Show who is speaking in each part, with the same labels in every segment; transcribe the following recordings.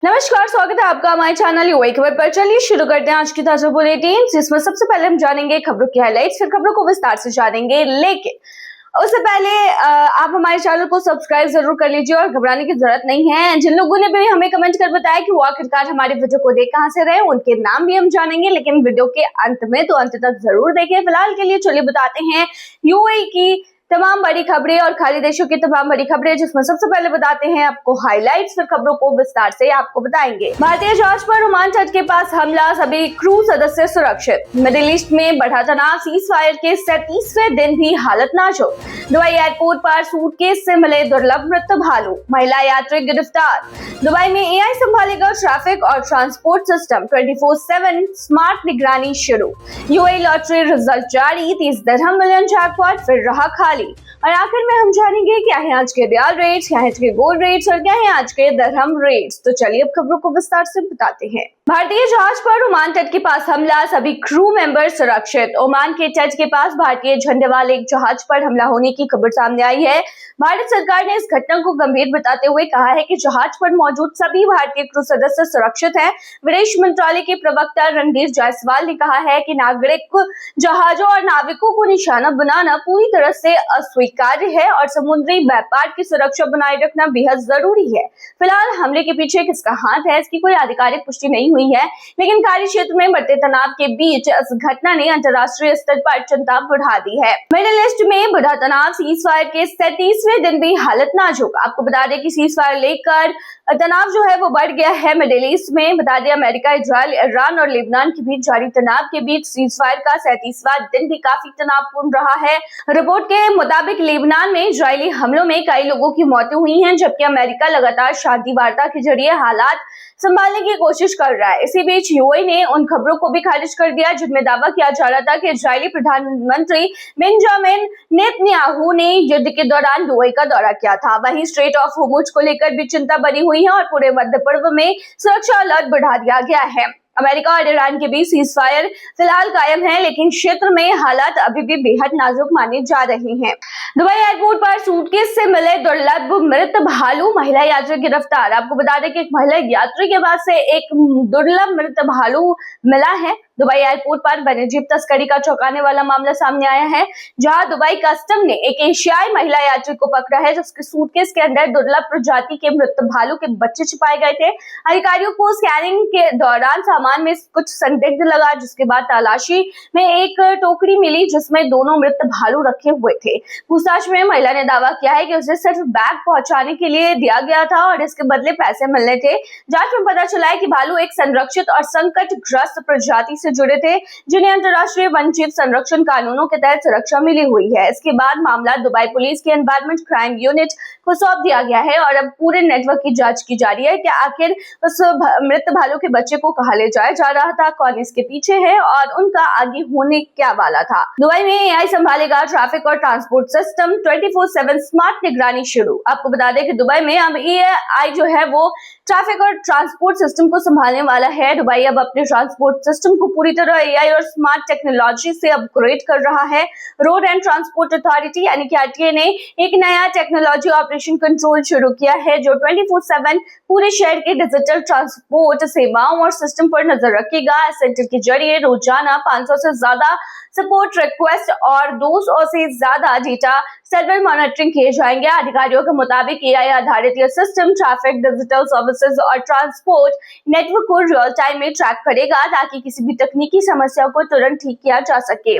Speaker 1: नमस्कार, स्वागत है आपका हमारे चैनल यूएई खबर पर। चलिए शुरू करते हैं आज की ताजा बुलेटिन, जिसमें सबसे पहले हम जानेंगे खबरों की हाइलाइट्स, फिर खबरों को विस्तार से जानेंगे। लेकिन उससे पहले आप हमारे चैनल को सब्सक्राइब जरूर कर लीजिए और घबराने की जरूरत नहीं है। जिन लोगों ने भी हमें कमेंट कर बताया कि वो आखिरकार हमारे वीडियो को देख कहां से रहे, उनके नाम भी हम जानेंगे, लेकिन वीडियो के अंत में, तो अंत तक जरूर देखें। फिलहाल के लिए चलिए बताते हैं यूएई की तमाम बड़ी खबरें और खाड़ी देशों की तमाम बड़ी खबरें, जिसमें सबसे पहले बताते हैं आपको हाइलाइट्स, फिर खबरों को विस्तार से आपको बताएंगे। भारतीय जहाज पर ओमान तट के पास हमला, सभी क्रू सदस्य सुरक्षित। मिडिल ईस्ट में बढ़ा तनाव, सीजफायर के 37वें दिन भी हालत नाजुक। दुबई एयरपोर्ट पर सूटकेस से मिले दुर्लभ मृत भालू, महिला यात्री गिरफ्तार। दुबई में एआई संभालेगा ट्रैफिक और ट्रांसपोर्ट सिस्टम, 24/7 स्मार्ट निगरानी शुरू। यूएई लॉटरी रिजल्ट जारी, 30 दिरहम मिलियन जैकपॉट फिर रहा खाली। और आखिर में हम जानेंगे क्या है आज के रियल रेट्स, क्या है आज के गोल्ड रेट्स और क्या है आज के दिरहम रेट्स। तो चलिए अब खबरों को विस्तार से बताते हैं। भारतीय जहाज पर ओमान तट के पास हमला, सभी क्रू मेंबर सुरक्षित। ओमान के तट के पास भारतीय झंडे वाले एक जहाज पर हमला होने की खबर सामने आई है। भारत सरकार ने इस घटना को गंभीर बताते हुए कहा है कि जहाज पर मौजूद सभी भारतीय क्रू सदस्य सुरक्षित हैं। विदेश मंत्रालय के प्रवक्ता रणधीर जायसवाल ने कहा है कि नागरिक जहाजों और नाविकों को निशाना बनाना पूरी तरह से अस्वीकार्य है और समुद्री व्यापार की सुरक्षा बनाए रखना बेहद जरूरी है। फिलहाल हमले के पीछे किसका हाथ है, इसकी कोई आधिकारिक पुष्टि नहीं हुई है, लेकिन कार्य क्षेत्र में बढ़ते तनाव के बीच इस घटना ने अंतर्राष्ट्रीय स्तर पर चिंता बढ़ा दी है। मिडिल ईस्ट में बढ़ा तनाव, सीजफायर के 37वें दिन भी हालत नाजुक। आपको बता दें कि सीजफायर लेकर तनाव जो है वो बढ़ गया है मिडिल ईस्ट में। बता दें अमेरिका, इजराइल, ईरान और लेबनान के बीच जारी तनाव के बीच सीजफायर का 37वां दिन भी काफी तनावपूर्ण रहा है। रिपोर्ट के मुताबिक लेबनान में इजरायली हमलों में कई लोगों की मौतें हुई हैं, जबकि अमेरिका लगातार शांति वार्ता के जरिए हालात संभालने की कोशिश कर रहा है। इसी बीच यूएई ने उन खबरों को भी खारिज कर दिया जिनमें दावा किया जा रहा था कि इजरायली प्रधानमंत्री बेंजामिन नेतन्याहू ने युद्ध के दौरान दुबई का दौरा किया था। वहीं स्ट्रेट ऑफ होर्मुज को लेकर भी चिंता बनी हुई है और पूरे मध्य पूर्व में सुरक्षा अलर्ट बढ़ा दिया गया है। अमेरिका और ईरान के बीच सीजफायर फिलहाल कायम है, लेकिन क्षेत्र में हालात अभी भी बेहद नाजुक माने जा रहे हैं। दुबई एयरपोर्ट पर सूटकेस से मिले दुर्लभ मृत भालू, महिला यात्री गिरफ्तार। आपको बता दें कि एक महिला यात्री के पास से एक दुर्लभ मृत भालू मिला है। दुबई एयरपोर्ट पर वन्यजीव तस्करी का चौंकाने वाला मामला सामने आया है, जहां दुबई कस्टम ने एक एशियाई महिला यात्री को पकड़ा है, जिसके सूटकेस के अंदर दुर्लभ प्रजाति के मृत भालू के बच्चे छिपाए गए थे। अधिकारियों को स्कैनिंग के दौरान सामान में कुछ संदिग्ध लगा, जिसके बाद तलाशी में एक टोकरी मिली जिसमें दोनों मृत भालू रखे हुए थे। पूछताछ में महिला ने दावा किया है कि उसे सिर्फ बैग पहुंचाने के लिए दिया गया था और इसके बदले पैसे मिलने थे। जांच में पता चला है कि भालू एक संरक्षित और संकटग्रस्त प्रजाति से जुड़े थे, जिन्हें अंतर्राष्ट्रीय वन्यजीव संरक्षण कानूनों के तहत सुरक्षा मिली हुई है। इसके बाद मामला दुबई पुलिस की एनवायरमेंट क्राइम यूनिट को सौंप दिया गया है और अब पूरे नेटवर्क की जांच की जा रही है कि आखिर उस मृत भालू के बच्चे को कहां ले जाया जा रहा था, कौन इसके पीछे है और उनका आगे होने क्या वाला था। दुबई में एआई संभालेगा ट्रैफिक और ट्रांसपोर्ट सिस्टम, 24/7 स्मार्ट निगरानी शुरू। आपको बता दें कि दुबई में अब एआई जो है वो ट्रैफिक और ट्रांसपोर्ट सिस्टम को संभालने वाला है। दुबई अब अपने ट्रांसपोर्ट सिस्टम को पूरी तरह एआई और स्मार्ट टेक्नोलॉजी से अपग्रेड कर रहा है। रोड एंड ट्रांसपोर्ट अथॉरिटी यानी कि आरटीए ने एक नया टेक्नोलॉजी ऑपरेशन कंट्रोल शुरू किया है, जो 24/7 पूरे शहर के डिजिटल ट्रांसपोर्ट सेवाओं और सिस्टम पर नजर रखेगा। इस सेंटर के जरिए रोजाना 500 से ज्यादा सपोर्ट रिक्वेस्ट और 200 से ज्यादा डेटा सर्वर मॉनिटरिंग किए जाएंगे। अधिकारियों के मुताबिक एआई आधारित यह सिस्टम ट्रैफिक, डिजिटल सर्विसेज और ट्रांसपोर्ट नेटवर्क को रियल टाइम में ट्रैक करेगा, ताकि किसी भी तकनीकी समस्या को तुरंत ठीक किया जा सके।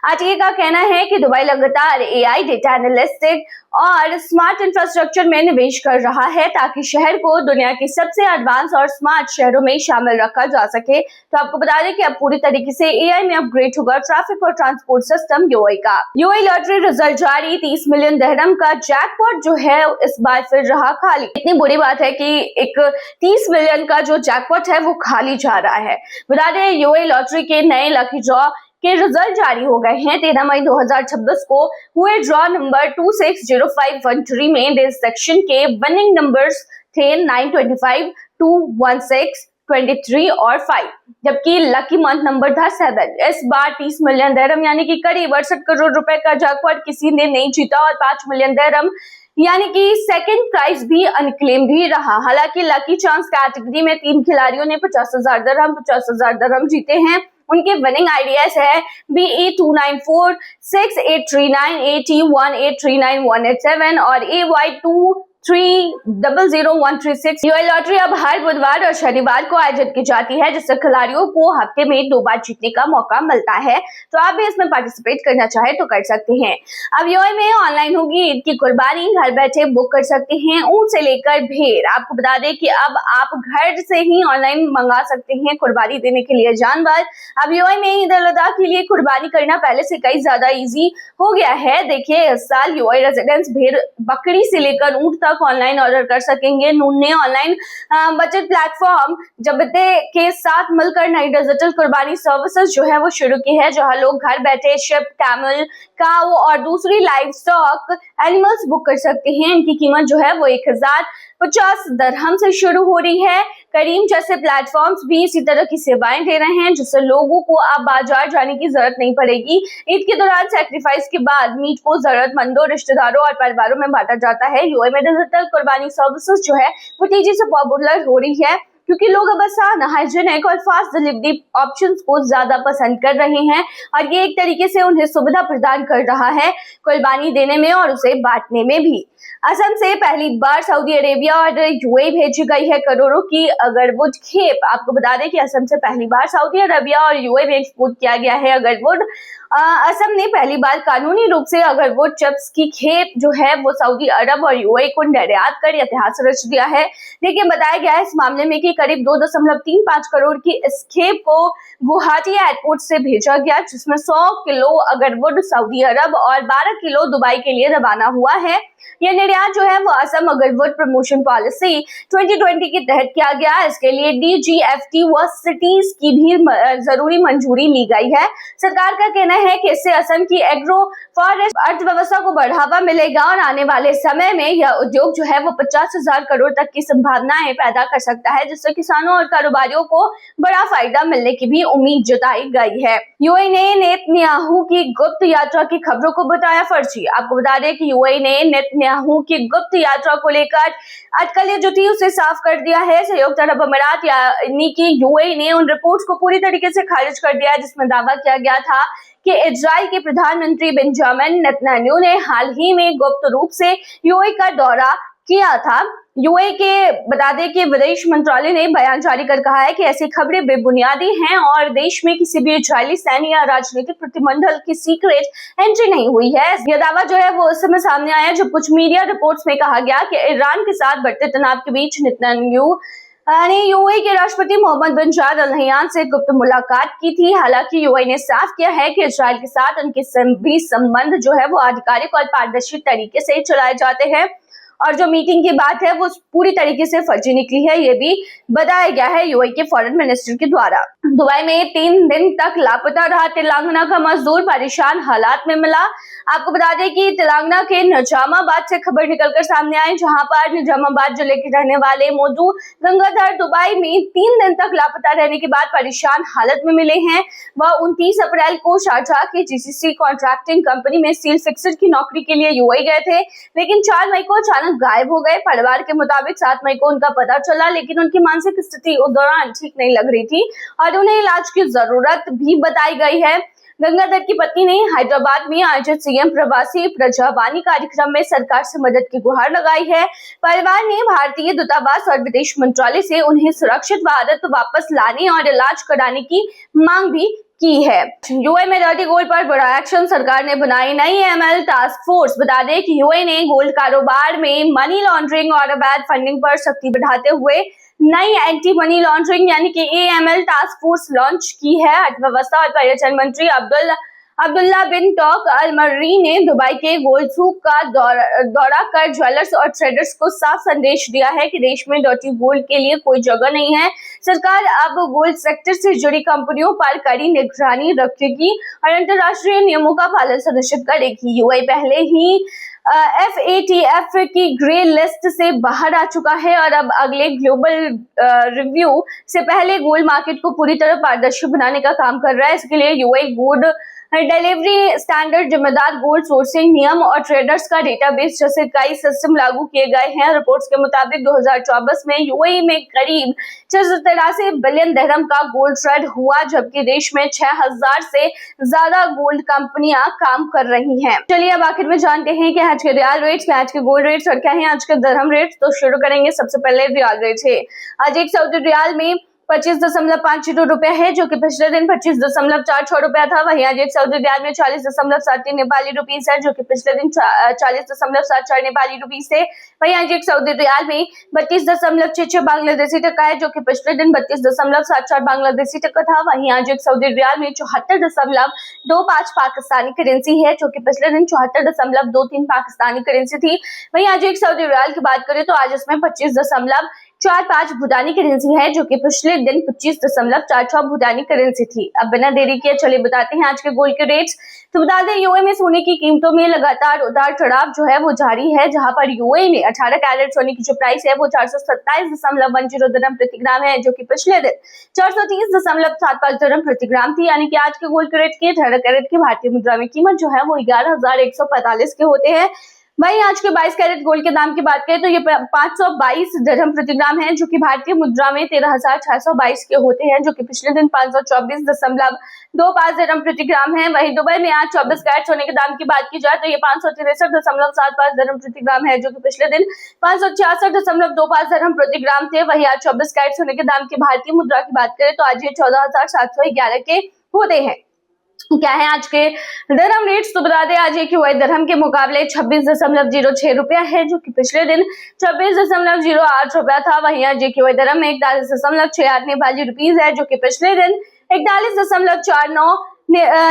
Speaker 1: आरटीए का कहना है कि दुबई लगातार एआई, डेटा एनालिटिक्स और स्मार्ट इंफ्रास्ट्रक्चर में निवेश कर रहा है, ताकि शहर को दुनिया के सबसे एडवांस और स्मार्ट शहरों में शामिल रखा जा सके। तो आपको बता दें कि अब पूरी तरीके से एआई में अपग्रेड होगा ट्रैफिक और ट्रांसपोर्ट सिस्टम यूएई का। यूएई लॉटरी रिजल्ट जारी, 30 मिलियन दिरहम का जैकपॉट जो है इस बार फिर रहा खाली। इतनी बुरी बात है कि एक 30 मिलियन का जो जैकपॉट है वो खाली जा रहा है। बता दें यूएई लॉटरी के नए लकी ड्रॉ के रिजल्ट जारी हो गए हैं। 13 मई 2026 को हुए ड्रॉ नंबर 260513 में डे सेक्शन के विनिंग नंबर्स थे 925, 216, 23 और 5, जबकि लकी मंथ नंबर था 7। इस बार 30 मिलियन दिरहम यानी कि करीब 68 करोड़ रुपए का जैकपॉट किसी ने नहीं जीता और 5 मिलियन दिरहम यानी कि सेकंड प्राइज भी अनक्लेम्ड ही रहा। हालांकि लकी चांस कैटेगरी में 3 खिलाड़ियों ने 50,000 दरहम 50,000 दरहम जीते हैं। उनके विनिंग आइडियाज है BE294 6839 AT1839 187 और AY2300136। यूए लॉटरी अब हर बुधवार और शनिवार को आयोजित की जाती है, जिससे खिलाड़ियों को हफ्ते में 2 बार जीतने का मौका मिलता है। तो आप भी इसमें पार्टिसिपेट करना चाहे तो कर सकते हैं। अब यूए में ऑनलाइन होगी ईद की कुर्बानी, घर बैठे बुक कर सकते हैं ऊंट से लेकर भेड़। आपको बता दें कि अब आप घर से ही ऑनलाइन मंगा सकते हैं कुर्बानी देने के लिए जानवर। अब यूए में ईद उल अज़हा के लिए कुर्बानी करना पहले से कई ज्यादा इजी हो गया है। देखिए, इस साल यूए रेजिडेंट्स भेड़ बकरी से लेकर ऊंट तक ऑनलाइन ऑर्डर कर सकेंगे। नून ने ऑनलाइन बजट प्लेटफॉर्म जबते के साथ मिलकर नई डिजिटल कुर्बानी सर्विसेज जो है वो शुरू की है, जहां लोग घर बैठे शिप, कैमल, काऊ और दूसरी लाइव स्टॉक एनिमल्स बुक कर सकते हैं। इनकी कीमत जो है वो 1050 दरहम से शुरू हो रही है। करीम जैसे प्लेटफॉर्म्स भी इसी तरह की सेवाएं दे रहे हैं, जिससे लोगों को अब बाजार जाने की जरूरत नहीं पड़ेगी। ईद के दौरान सैक्रिफाइस के बाद मीट को जरूरतमंदों, रिश्तेदारों और परिवारों में बांटा जाता है। यूए में डिजिटल कुर्बानी सर्विसेज जो है वो तेजी से पॉपुलर हो रही है, क्योंकि लोग अब आसान, हाइजीनिक और फास्ट डिलीवरी ऑप्शंस को ज्यादा पसंद कर रहे हैं और ये एक तरीके से उन्हें सुविधा प्रदान कर रहा है कुर्बानी देने में और उसे बांटने में भी। असम से पहली बार सऊदी अरेबिया और यूए भेजी गई है करोड़ों की अगरवुड खेप। आपको बता दें कि असम से पहली बार सऊदी अरेबिया और यूए में एक्सपोर्ट किया गया है अगरवुड। असम ने पहली बार कानूनी रूप से अगरवुड चिप्स की खेप जो है वो सऊदी अरब और यूए को निर्यात कर इतिहास रच दिया है। लेकिन बताया गया है इस मामले में कि करीब 2.35 करोड़ की इस खेप को गुवाहाटी एयरपोर्ट से भेजा गया, जिसमें 100 किलो अगरवुड सऊदी अरब और 12 किलो दुबई के लिए रवाना हुआ है। यह निर्यात जो है वो असम अगरवुड प्रमोशन पॉलिसी 2020 के तहत किया गया। इसके लिए DGFT व सिटीज की भी जरूरी मंजूरी ली गई है। सरकार का कहना है कि इससे असम की एग्रो फॉरेस्ट अर्थव्यवस्था को बढ़ावा मिलेगा और आने वाले समय में यह उद्योग जो है वो 50,000 करोड़ तक की संभावनाएं पैदा कर सकता है, जिससे किसानों और कारोबारियों को बड़ा फायदा मिलने की भी उम्मीद जताई गई है। यूए ने नेतन्याहू की गुप्त यात्रा की खबरों को बताया फर्जी। आपको बता दें कि यूए ने नेतन्याहू की गुप्त यात्रा को लेकर अटकलें जो थी उसे साफ कर दिया है। संयुक्त अरब अमीरात यानी कि यूए ने उन रिपोर्ट्स को पूरी तरीके से खारिज कर दिया है जिसमें दावा किया गया था कि इजराइल के प्रधानमंत्री बेंजामिन नेतन्याहू ने हाल ही में गुप्त रूप से यूए का दौरा किया था। यूए के बता दें कि विदेश मंत्रालय ने बयान जारी कर कहा है कि ऐसी खबरें बेबुनियादी हैं और देश में किसी भी इजरायली सैन्य या राजनीतिक प्रतिनिधिमंडल की सीक्रेट एंट्री नहीं हुई है। यह दावा जो है वो उस समय सामने आया जब कुछ मीडिया रिपोर्ट्स में कहा गया कि ईरान के साथ बढ़ते तनाव के बीच नेतन्याहू ने यूए के राष्ट्रपति मोहम्मद बिन जायद अल नहयान से गुप्त मुलाकात की थी। हालांकि यूए ने साफ किया है कि इजराइल के साथ उनके सभी संबंध जो है वो आधिकारिक और पारदर्शी तरीके से चलाए जाते हैं और जो मीटिंग की बात है वो पूरी तरीके से फर्जी निकली है, ये भी बताया गया है यूए के फॉरेन मिनिस्टर के द्वारा। दुबई में 3 दिन तक लापता रहा तेलंगाना का मजदूर, परेशान हालात में मिला। आपको बता दें कि तेलंगाना के निजामाबाद से खबर निकलकर सामने आई, जहां पर निजामाबाद जिले के रहने वाले मोदू गंगाधर दुबई में 3 दिन तक लापता रहने के बाद परेशान हालत में मिले हैं। वह 29 अप्रैल को शारजाह के GCC कॉन्ट्रैक्टिंग कंपनी में स्टील फिक्सर की नौकरी के लिए यूए गए थे, लेकिन 4 मई को अचानक गायब हो गए। परिवार के मुताबिक 7 मई को उनका पता चला, लेकिन उनकी मानसिक स्थिति उस दौरान ठीक नहीं लग रही थी और उन्हें इलाज की जरूरत भी बताई गई है। गंगाधर की पत्नी ने हैदराबाद में आयोजित सीएम प्रवासी प्रजावाणी कार्यक्रम में सरकार से मदद की गुहार लगाई है। परिवार ने भारतीय दूतावास और विदेश मंत्रालय से उन्हें सुरक्षित भारत वापस लाने और इलाज कराने की मांग भी की है। यूए में डर्टी गोल्ड पर बड़ा एक्शन, सरकार ने बनाई नई एमएल टास्क फोर्स। बता दें कि यूए ने गोल्ड कारोबार में मनी लॉन्ड्रिंग और अवैध फंडिंग पर सख्ती बढ़ाते हुए नई एंटी मनी लॉन्ड्रिंग यानी कि AML टास्क फोर्स लॉन्च की है। अर्थव्यवस्था और पर्यटन मंत्री अब्दुल्ला बिन टॉक अल मर्री ने दुबई के गोल्ड सूक का दौरा कर ज्वेलर्स और ट्रेडर्स को साफ संदेश दिया है कि देश में डर्टी गोल्ड के लिए कोई जगह नहीं है। सरकार अब गोल्ड सेक्टर से जुड़ी कंपनियों पर कड़ी निगरानी रखेगी और अंतर्राष्ट्रीय नियमों का पालन सुनिश्चित करेगी। यूए पहले ही FATF की ग्रे लिस्ट से बाहर आ चुका है और अब अगले ग्लोबल रिव्यू से पहले गोल्ड मार्केट को पूरी तरह पारदर्शी बनाने का काम कर रहा है। इसके लिए यूए गोल्ड डिलीवरी स्टैंडर्ड, जिम्मेदार गोल्ड सोर्सिंग नियम और ट्रेडर्स का डेटाबेस जैसे कई सिस्टम लागू किए गए हैं। रिपोर्ट्स के मुताबिक 2024 में यूएई में करीब 683 बिलियन दिरहम का गोल्ड ट्रेड हुआ, जबकि देश में 6000 से ज्यादा गोल्ड कंपनियां काम कर रही हैं। चलिए अब आखिर में जानते हैं कि आज के रियल रेट्स, क्या आज के गोल्ड रेट्स और क्या है आज के दिरहम रेट्स। तो शुरू करेंगे सबसे पहले रियल रेट है। आज एक सऊदी रियाल में 25.50 रुपया है, जो कि पिछले दिन 25.46 रुपया था। वहीं आज एक सऊदी रियाल में 40.73 नेपाली रुपीस है, जो कि पिछले दिन 40.74 नेपाली रुपीस है। वहीं आज एक सऊदी रियाल में 32.66 बांग्लादेशी टका है, जो कि पिछले दिन 32.74 बांग्लादेशी टका था। वहीं आज एक सऊदी रियाल में 74.25 पाकिस्तानी करेंसी है, जो कि पिछले दिन 74.23 पाकिस्तानी करेंसी थी। वहीं आज एक सऊदी रियाल की बात करें तो आज इसमें 25.45 भूटानी करेंसी है, जो कि पिछले दिन 25.44 भूटानी करेंसी थी। अब बिना देरी किए चलिए बताते हैं आज के गोल्ड के रेट्स। तो बता दें यूएई में सोने की कीमतों में लगातार उतार चढ़ाव जो है वो जारी है, जहां पर यूएई में 18 कैरेट सोने की जो प्राइस है वो 427.10 दिरहम प्रति ग्राम है, जो कि पिछले दिन 430.75 दिरहम प्रति ग्राम थी। यानी कि आज के गोल्ड के रेट की 18 कैरेट की भारतीय मुद्रा में कीमत जो है वो 11,145 के होते हैं। वहीं आज के 22 कैरेट गोल्ड के दाम की बात करें तो ये 522 दिरहम प्रति ग्राम है, जो कि भारतीय मुद्रा में 13,622 के होते हैं, जो कि पिछले दिन 524.25 दिरहम प्रति ग्राम है। वहीं दुबई में आज 24 कैरेट सोने के दाम की बात की जाए तो ये 563.75 दिरहम प्रति ग्राम है, जो कि पिछले दिन 566.25 दिरहम प्रति ग्राम थे। वहीं आज 24 कैरेट सोने के दाम की भारतीय मुद्रा की बात करें तो आज ये 14,711 के होते हैं। क्या है आज के दिरहम रेट्स, तो बता दें आज एक यूएई दिरहम के मुकाबले 26.06 रुपया है, जो कि पिछले दिन 26.08 रुपया था। वहीं आज एक यूएई दिरहम में 41.68 नेपाली रुपीस है, जो कि पिछले दिन 41.49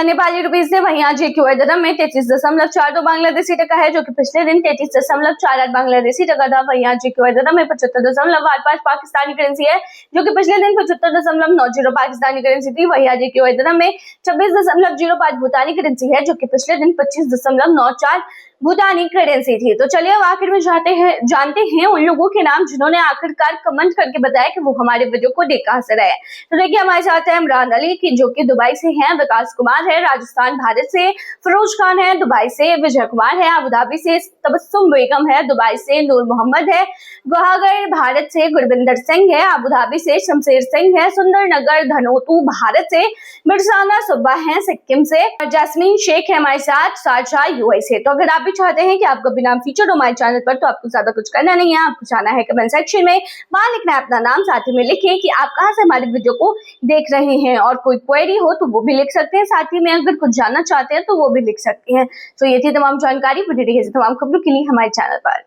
Speaker 1: नेपाली रुपीस से। वहीं आज एक यूएई दिरहम में 33.42 बांग्लादेशी टका है, जो कि पिछले दिन 33.48 बांग्लादेशी टका था। वहीं आज एक यूएई दिरहम में 75.85 पाकिस्तानी करेंसी है, जो कि पिछले दिन 75.90 पाकिस्तानी करेंसी थी। वहीं आज एक यूएई दिरहम में 26.05 भूटानी करेंसी है, जो कि पिछले दिन 25.94 भूटानी करेंसी थी। तो चलिए अब आखिर में जानते हैं उन लोगों के नाम जिन्होंने आखिरकार कमेंट करके बताया कि वो हमारे वीडियो को देख कहां से रहे। तो देखिए हमारे साथ है इमरान अली की, जो कि दुबई से हैं, विकास कुमार है राजस्थान भारत से, फिरोज खान है दुबई से, विजय कुमार है अबू धाबी से, तबस्सुम बेगम है दुबई से, नूर मोहम्मद है गुवाहागर भारत से, गुरविंदर सिंह है अबू धाबी से, शमशेर सिंह है सुंदरनगर धनोतू भारत से, मिर्जाना सुब्बा है सिक्किम से, और जैस्मीन शेख है हमारे साथ शारजाह यूएई से। तो अगर आप चाहते हैं कि आपका भी नाम फीचर हो हमारे चैनल पर तो आपको ज्यादा कुछ करना नहीं है, आपको जाना है कमेंट सेक्शन में, वहां लिखना है अपना नाम, साथ ही में लिखिए कि आप कहां से हमारे वीडियो को देख रहे हैं, और कोई क्वेरी हो तो वो भी लिख सकते हैं, साथ ही में अगर कुछ जानना चाहते हैं तो वो भी लिख सकते हैं। तो ये थी तमाम जानकारी, बनी रहिए तमाम खबरों के लिए हमारे चैनल पर।